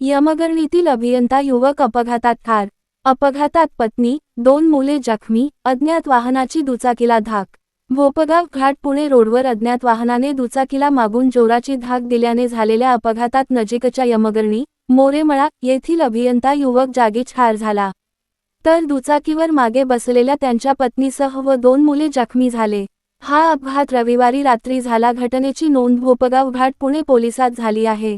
यमगर्णीतील अभियंता युवक अपघातात ठार. अपघातात पत्नी, 2 मुले जखमी, अज्ञात वाहनाची दुचाकीला धाक. भोपगाव घाट पुणे रोडवर अज्ञात वाहनाने दुचाकीला मागून जोराची धाक दिल्याने झालेल्या अपघातात नजीकच्या यमगर्णी, मोरेमळा येथील अभियंता युवक जागीच ठार झाला. तर दुचाकीवर मागे बसलेल्या त्यांच्या पत्नीसह व 2 मुले जखमी झाले. हा अपघात रविवारी रात्री झाला. घटनेची नोंद भोपगाव घाट पुणे पोलिसात झाली आहे.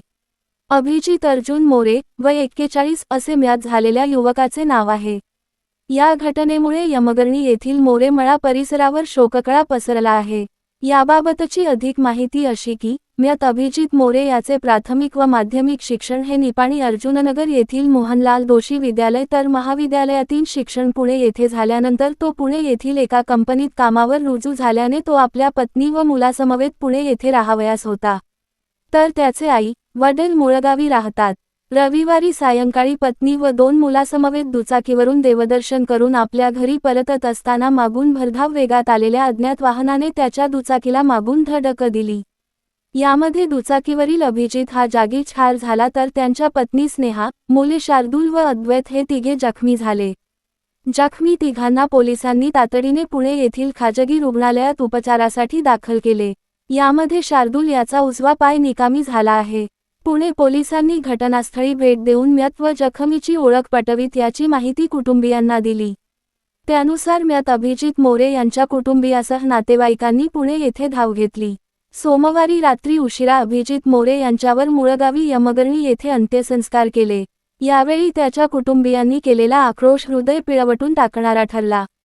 अभिजित अर्जुन मोरे, वय 41 असे मयत झालेल्या युवकाचे नाव आहे. या घटनेमुळे यमगर्णी येथील मोरेमळा परिसरावर शोककळा पसरला आहे. याबाबतची अधिक माहिती अशी की, मयत अभिजित मोरे याचे प्राथमिक व माध्यमिक शिक्षण हे निपाणी अर्जुननगर येथील मोहनलाल दोशी विद्यालय तर महाविद्यालयातील शिक्षण पुणे येथे झाल्यानंतर तो पुणे येथील एका कंपनीत कामावर रुजू झाल्याने तो आपल्या पत्नी व मुलासमवेत पुणे येथे राहावयास होता. तर त्याचे आई, वडील मुळगावी राहतात. रविवारी सायंकाळी पत्नी व 2 मुलासमवेत दुचाकीवरून देवदर्शन करून आपल्या घरी परतत असताना मागून भरधाव वेगात आलेल्या अज्ञात वाहनाने त्याच्या दुचाकीला मागून धडक दिली. यामध्ये दुचाकीवरील अभिजित हा जागीच ठार झाला तर त्यांच्या पत्नी स्नेहा, मुले शार्दूल व अद्वैत हे तिघे जखमी झाले. जखमी तिघांना पोलिसांनी तातडीने पुणे येथील खाजगी रुग्णालयात उपचारासाठी दाखल केले. यामध्ये शार्दूल याचा उजवा पाय निकामी झाला आहे. पुणे पोलिसांनी घटनास्थळी भेट देऊन मयत व जखमीची ओळख पटवीत याची माहिती कुटुंबियांना दिली. त्यानुसार मयत अभिजित मोरे यांच्या कुटुंबियासह नातेवाईकांनी पुणे येथे धाव घेतली. सोमवारी रात्री उशिरा अभिजित मोरे यांच्यावर मुळगावी यमगर्णी येथे अंत्यसंस्कार केले. यावेळी त्याच्या कुटुंबियांनी केलेला आक्रोश हृदय पिळवटून टाकणारा ठरला.